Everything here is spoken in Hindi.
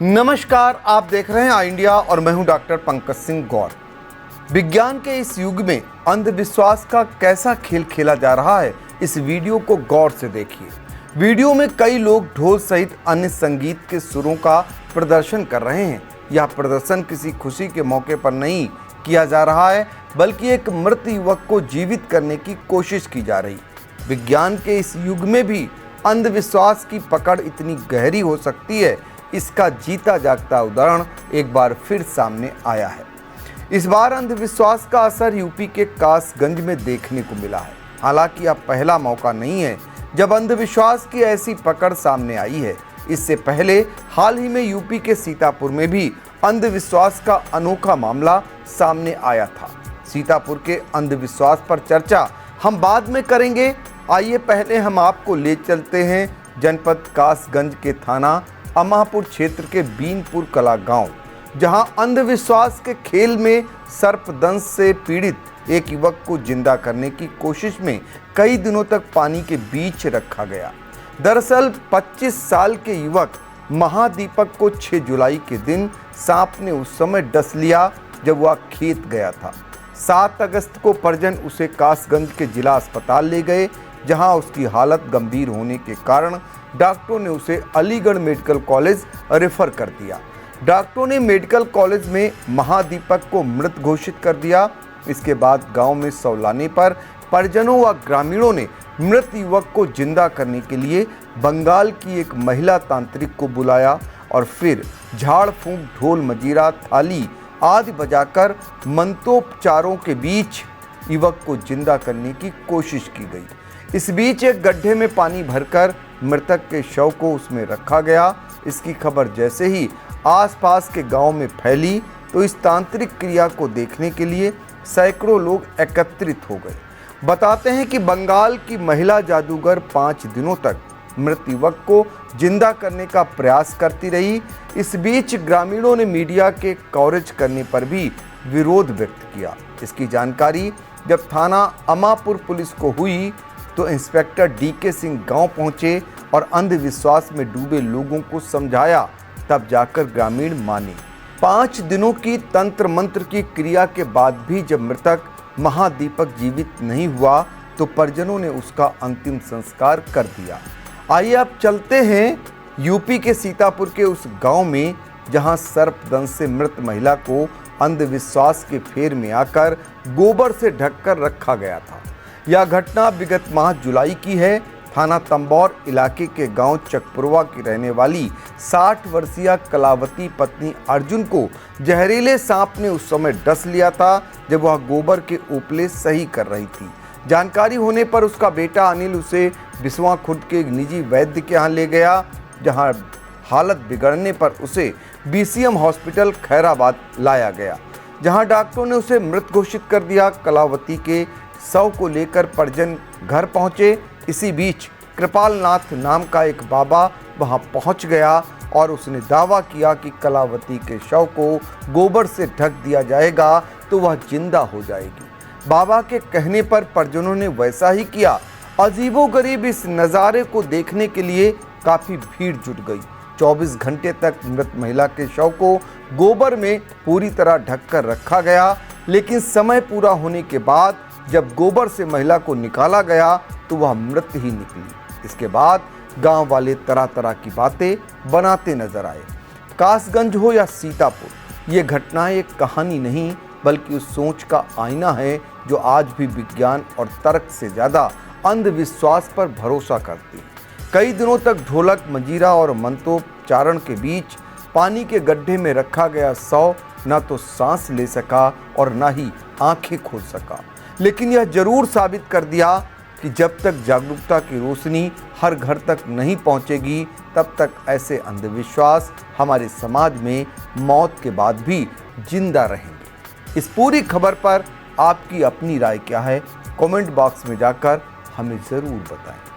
नमस्कार, आप देख रहे हैं आई इंडिया और मैं हूं डॉक्टर पंकज सिंह गौर। विज्ञान के इस युग में अंधविश्वास का कैसा खेल खेला जा रहा है, इस वीडियो को गौर से देखिए। वीडियो में कई लोग ढोल सहित अन्य संगीत के सुरों का प्रदर्शन कर रहे हैं। यह प्रदर्शन किसी खुशी के मौके पर नहीं किया जा रहा है, बल्कि एक मृत युवक को जीवित करने की कोशिश की जा रही। विज्ञान के इस युग में भी अंधविश्वास की पकड़ इतनी गहरी हो सकती है, इसका जीता जागता उदाहरण एक बार फिर सामने आया है। इस बार अंधविश्वास का असर यूपी के कासगंज में देखने को मिला है। हालांकि यह पहला मौका नहीं है जब अंधविश्वास की ऐसी पकड़ सामने आई है। इससे पहले हाल ही में यूपी के सीतापुर में भी अंधविश्वास का अनोखा मामला सामने आया था। सीतापुर के अंधविश्वास पर चर्चा हम बाद में करेंगे। आइए पहले हम आपको ले चलते हैं जनपद कासगंज के थाना अमापुर क्षेत्र के बीनपुर कला गांव, जहां अंधविश्वास के खेल में सर्पदंश से पीड़ित एक युवक को जिंदा करने की कोशिश में कई दिनों तक पानी के बीच रखा गया। दरअसल 25 साल के युवक महादीपक को 6 जुलाई के दिन सांप ने उस समय डस लिया जब वह खेत गया था। 7 अगस्त को परिजन उसे कासगंज के जिला अस्पताल ले गए, जहां उसकी हालत गंभीर होने के कारण डॉक्टरों ने उसे अलीगढ़ मेडिकल कॉलेज रेफर कर दिया। डॉक्टरों ने मेडिकल कॉलेज में महादीपक को मृत घोषित कर दिया। इसके बाद गांव में सौलाने पर परिजनों व ग्रामीणों ने मृत युवक को जिंदा करने के लिए बंगाल की एक महिला तांत्रिक को बुलाया और फिर झाड़ फूंक, ढोल, मजीरा, थाली आदि बजाकर मंत्रोपचारों के बीच युवक को जिंदा करने की कोशिश की गई। इस बीच एक गड्ढे में पानी भरकर मृतक के शव को उसमें रखा गया। इसकी खबर जैसे ही आसपास के गांव में फैली तो इस तांत्रिक क्रिया को देखने के लिए सैकड़ों लोग एकत्रित हो गए। बताते हैं कि बंगाल की महिला जादूगर 5 दिनों तक मृत युवक को जिंदा करने का प्रयास करती रही। इस बीच ग्रामीणों ने मीडिया के कवरेज करने पर भी विरोध व्यक्त किया। इसकी जानकारी जब थाना अमापुर पुलिस को हुई तो इंस्पेक्टर डीके सिंह गांव पहुंचे और अंधविश्वास में डूबे लोगों को समझाया, तब जाकर ग्रामीण माने। 5 दिनों की तंत्र मंत्र की क्रिया के बाद भी जब मृतक महादीपक जीवित नहीं हुआ तो परिजनों ने उसका अंतिम संस्कार कर दिया। आइए अब चलते हैं यूपी के सीतापुर के उस गांव में, जहां सर्पदंश से मृत महिला को अंधविश्वास के फेर में आकर गोबर से ढककर रखा गया था। यह घटना विगत माह जुलाई की है। थाना तंबौर इलाके के गांव चकपुरवा की रहने वाली 60 वर्षीय कलावती पत्नी अर्जुन को जहरीले सांप ने उस समय डस लिया था जब वह गोबर के उपले सही कर रही थी। जानकारी होने पर उसका बेटा अनिल उसे बिसवा खुर्द के एक निजी वैद्य के यहाँ ले गया, जहां हालत बिगड़ने पर उसे बीसीएम हॉस्पिटल खैराबाद लाया गया, जहां डॉक्टरों ने उसे मृत घोषित कर दिया। कलावती के शव को लेकर परिजन घर पहुंचे। इसी बीच कृपालनाथ नाम का एक बाबा वहां पहुंच गया और उसने दावा किया कि कलावती के शव को गोबर से ढक दिया जाएगा तो वह जिंदा हो जाएगी। बाबा के कहने पर परिजनों ने वैसा ही किया। अजीबोगरीब इस नज़ारे को देखने के लिए काफ़ी भीड़ जुट गई। 24 घंटे तक मृत महिला के शव को गोबर में पूरी तरह ढककर रखा गया, लेकिन समय पूरा होने के बाद जब गोबर से महिला को निकाला गया तो वह मृत ही निकली। इसके बाद गांव वाले तरह तरह की बातें बनाते नजर आए। कासगंज हो या सीतापुर, ये घटनाएं एक कहानी नहीं बल्कि उस सोच का आईना है जो आज भी विज्ञान और तर्क से ज़्यादा अंधविश्वास पर भरोसा करती है। कई दिनों तक ढोलक, मजीरा और मंत्रोच्चारण के बीच पानी के गड्ढे में रखा गया शव न तो सांस ले सका और न ही आंखें खोल सका, लेकिन यह जरूर साबित कर दिया कि जब तक जागरूकता की रोशनी हर घर तक नहीं पहुंचेगी, तब तक ऐसे अंधविश्वास हमारे समाज में मौत के बाद भी जिंदा रहेंगे। इस पूरी खबर पर आपकी अपनी राय क्या है? कमेंट बॉक्स में जाकर हमें ज़रूर बताएं।